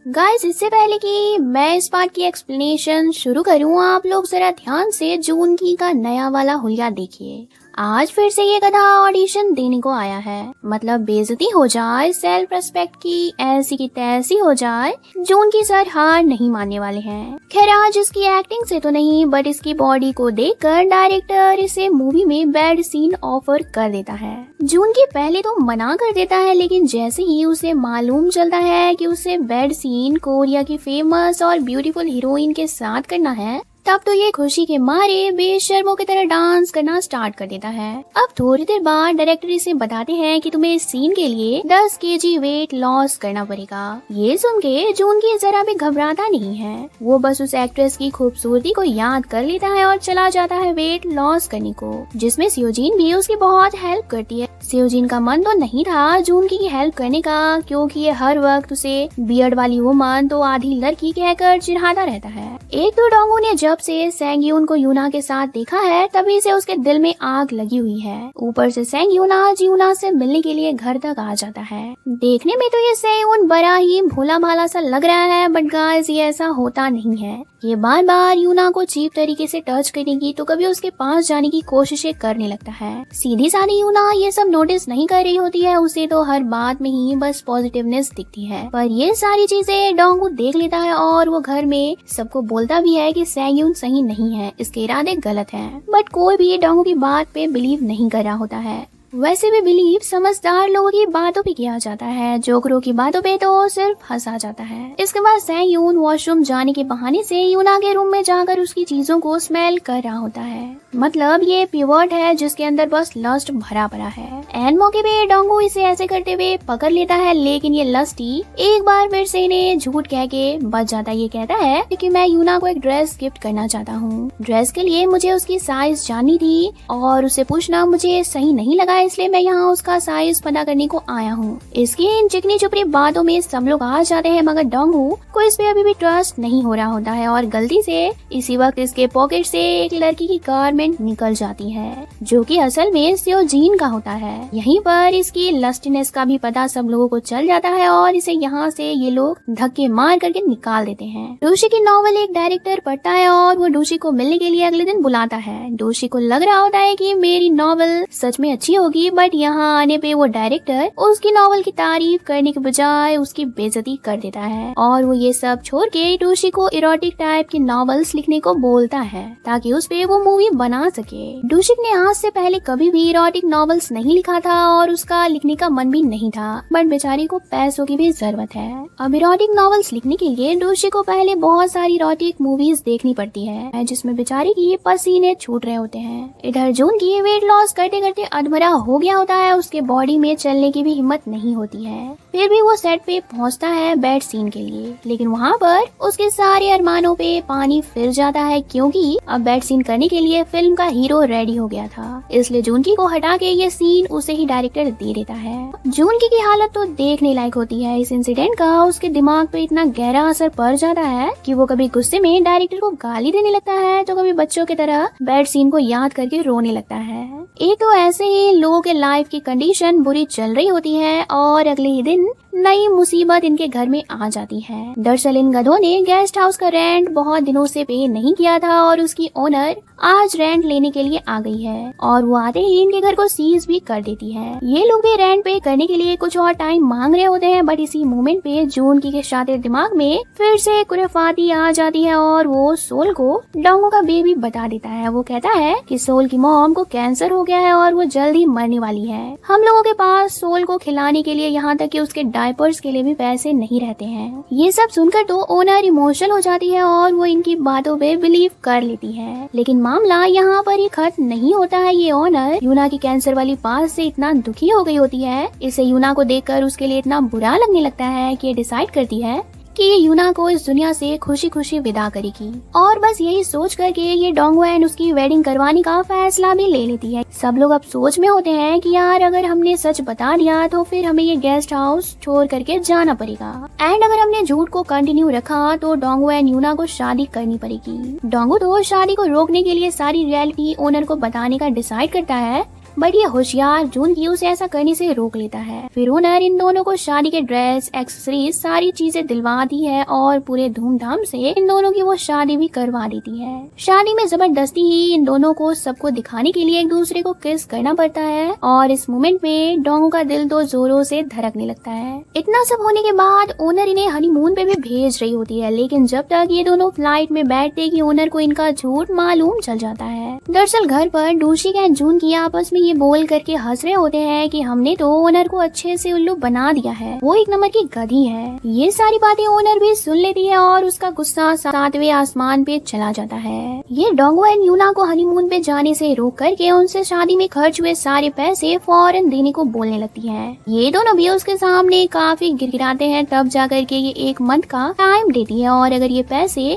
Guys, इससे पहले कि मैं इस बात की एक्सप्लेनेशन शुरू करूं, आप लोग जरा ध्यान से जूनगी का नया वाला हुलिया देखिए। आज फिर से ये गधा ऑडिशन देने को आया है। मतलब बेइज्जती हो जाए, सेल्फ रिस्पेक्ट की ऐसी की तैसी हो जाए, जूनगी सर हार नहीं मानने वाले हैं। खैर, आज इसकी एक्टिंग से तो नहीं, बट इसकी बॉडी को देखकर डायरेक्टर इसे मूवी में बैड सीन ऑफर कर देता है। जूनगी पहले तो मना कर देता है, लेकिन जैसे ही उसे मालूम चलता है कि उसे बैड सीन कोरिया की फेमस और ब्यूटीफुल हीरोइन के साथ करना है, तब तो ये खुशी के मारे बेशर्मों की तरह डांस करना स्टार्ट कर देता है। अब थोड़ी देर बाद डायरेक्टर इसे बताते हैं कि तुम्हें इस सीन के लिए 10 केजी वेट लॉस करना पड़ेगा। ये सुन के जूनगी जरा भी घबराता नहीं है। वो बस उस एक्ट्रेस की खूबसूरती को याद कर लेता है और चला जाता है वेट लॉस करने को, जिसमें सियोजिन भी उसकी बहुत हेल्प करती है। सियोजिन का मन तो नहीं था जूनगी की हेल्प करने का, क्योंकि ये हर वक्त उसे बियर्ड वाली वुमन तो आधी लड़की कहकर चिढ़ाता रहता है। एक तो डोंगू ने जब से सेंगयून को यूना के साथ देखा है, तभी से उसके दिल में आग लगी हुई है। ऊपर से सेंगयून आज यूना से मिलने के लिए घर तक आ जाता है। देखने में तो ये सेंगयून बड़ा ही भोला भाला सा लग रहा है, बट गाइस ये ऐसा होता नहीं है। ये बार बार यूना को चीप तरीके से टच करेगी तो कभी उसके पास जाने की कोशिशें करने लगता है। सीधी सादी यूना ये सब नोटिस नहीं कर रही होती है, उसे तो हर बात में ही बस पॉजिटिवनेस दिखती है। पर ये सारी चीजें डोंगू देख लेता है और वो घर में सबको बोलता भी है कि सेंगयून सही नहीं है, इसके इरादे गलत हैं। बट कोई भी डोंगू की बात पे बिलीव नहीं कर रहा होता है। वैसे भी बिलीव समझदार लोगों की बातों पे किया जाता है, जोकरों की बातों पे तो सिर्फ हंसा जाता है। इसके बाद सेंगयून वॉशरूम जाने के बहाने से यूना के रूम में जाकर उसकी चीजों को स्मेल कर रहा होता है। मतलब ये पिवर्ट है जिसके अंदर बस लस्ट भरा पड़ा है। एन मौके पे डोंगू इसे ऐसे करते हुए पकड़ लेता है, लेकिन ये लस्टी एक बार फिर से इन्हें झूठ कह के बच जाता है। ये कहता है कि मैं यूना को एक ड्रेस गिफ्ट करना चाहता हूँ। ड्रेस के लिए मुझे उसकी साइज जाननी थी और उसे पूछना मुझे सही नहीं लगा, इसलिए मैं यहाँ उसका साइज पता करने को आया हूँ। इसकी इन चिकनी चुपड़ी बातों में सब लोग आ जाते हैं, मगर डोंगू को इस पे अभी भी ट्रस्ट नहीं हो रहा होता है और गलती से इसी वक्त इसके पॉकेट से एक लड़की की गारमेंट निकल जाती है, जो कि असल में सियोजीन का होता है। यहीं पर इसकी लस्टनेस का भी पता सब लोगों को चल जाता है और इसे यहाँ से ये लोग धक्के मार करके निकाल देते हैं। डोशी की नॉवल एक डायरेक्टर पढ़ता है और वो डोशी को मिलने के लिए अगले दिन बुलाता है। डोशी को लग रहा होता है कि मेरी नॉवल सच में अच्छी होगी, बट यहाँ आने पे वो डायरेक्टर उसकी नॉवल की तारीफ करने के बजाय उसकी बेइज्जती कर देता है और वो ये सब छोड़ के डोशी को इरोटिक टाइप की नॉवेल्स लिखने को बोलता है ताकि उस पे वो मूवी बना सके। डोशी ने आज से पहले कभी भी इरोटिक नॉवेल्स नहीं लिखा था और उसका लिखने का मन भी नहीं था, बट बेचारी को पैसों की भी जरूरत है। अब इरोटिक नॉवेल्स लिखने के लिए डोशी को पहले बहुत सारी इरोटिक मूवीज देखनी पड़ती है, जिसमें बेचारी की पसीने छूट रहे होते हैं। इधर जूनगी वेट लॉस करते करते अधमरा हो गया होता है, उसके बॉडी में चलने की भी हिम्मत नहीं होती है। फिर भी वो सेट पे पहुंचता है बैड सीन के लिए, लेकिन वहाँ पर उसके सारे अरमानों पे पानी फिर जाता है, क्योंकि अब बैड सीन करने के लिए फिल्म का हीरो रेडी हो गया था। इसलिए जूनगी को हटा के ये सीन उसे ही डायरेक्टर दे देता है। जूनगी की हालत तो देखने लायक होती है। इस इंसिडेंट का उसके दिमाग पे इतना गहरा असर पड़ जाता है कि वो कभी गुस्से में डायरेक्टर को गाली देने लगता है तो कभी बच्चों की तरह बैड सीन को याद करके रोने लगता है। एक तो ऐसे ही लोगों के लाइफ की कंडीशन बुरी चल रही होती है और अगले ही दिन नई मुसीबत इनके घर में आ जाती है। दरअसल इन गधों ने गेस्ट हाउस का रेंट बहुत दिनों से पे नहीं किया था और उसकी ओनर आज रेंट लेने के लिए आ गई है और वो आते ही इनके घर को सीज भी कर देती है। ये लोग भी रेंट पे करने के लिए कुछ और टाइम मांग रहे होते हैं, बट इसी मोमेंट पे जूनगी के शातिर दिमाग में फिर से खुराफाती आ जाती है और वो सोल को डोंगू का बेबी बता देता है। वो कहता है कि सोल की मॉम को कैंसर हो गया है और वो जल्द ही मरने वाली है। हम लोगों के पास सोल को खिलाने के लिए यहाँ तक कि उसके डायपर्स के लिए भी पैसे नहीं रहते हैं। ये सब सुनकर तो ओनर इमोशनल हो जाती है और वो इनकी बातों पे बिलीव कर लेती है, लेकिन मामला यहाँ पर ही खत्म नहीं होता है। ये ओनर यूना की कैंसर वाली बात से इतना दुखी हो गई होती है, इसे यूना को देखकर उसके लिए इतना बुरा लगने लगता है कि ये डिसाइड करती है कि ये यूना को इस दुनिया से खुशी खुशी विदा करेगी और बस यही सोच करके ये डोंगू एंड उसकी वेडिंग करवाने का फैसला भी ले लेती है। सब लोग अब सोच में होते हैं कि यार अगर हमने सच बता दिया तो फिर हमें ये गेस्ट हाउस छोड़ करके जाना पड़ेगा, एंड अगर हमने झूठ को कंटिन्यू रखा तो डोंगू एंड यूना को शादी करनी पड़ेगी। डोंगू तो शादी को रोकने के लिए सारी रियलिटी ओनर को बताने का डिसाइड करता है, बट ये होशियार जूनगी उसे ऐसा करने से रोक लेता है। फिर ओनर इन दोनों को शादी के ड्रेस, एक्सेसरीज, सारी चीजें दिलवाती है और पूरे धूमधाम से इन दोनों की वो शादी भी करवा देती है। शादी में जबरदस्ती ही इन दोनों को सबको दिखाने के लिए एक दूसरे को किस करना पड़ता है और इस मोमेंट में डोंगो का दिल तो जोरों से धड़कने लगता है। इतना सब होने के बाद ओनर इन्हें हनीमून पे भी भेज रही होती है, लेकिन जब तक ये दोनों फ्लाइट में बैठते कि ओनर को इनका झूठ मालूम चल जाता है। दरअसल घर पर डूशी एंड जूनगी आपस में ये बोल करके हंस रहे होते हैं कि हमने तो ओनर को अच्छे से उल्लू बना दिया है, वो एक नंबर की गधी है। ये सारी बातें ओनर भी सुन लेती है और उसका गुस्सा 7वें आसमान पे चला जाता है। ये डोंगो एंड यूना को हनीमून पे जाने से रोक करके उनसे शादी में खर्च हुए सारे पैसे फौरन देने को बोलने लगती है। ये दोनों भी उसके सामने काफी गिड़गिड़ाते हैं, तब जाकर के ये 1 मंथ का टाइम देती है और अगर ये पैसे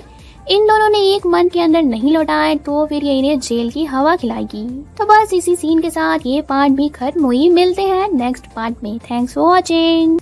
इन दोनों ने 1 मंथ के अंदर नहीं लौटाए तो फिर ये इन्हें जेल की हवा खिलाएगी। तो बस इसी सीन के साथ ये पार्ट भी खत्म हुई। मिलते हैं नेक्स्ट पार्ट में। Thanks for watching.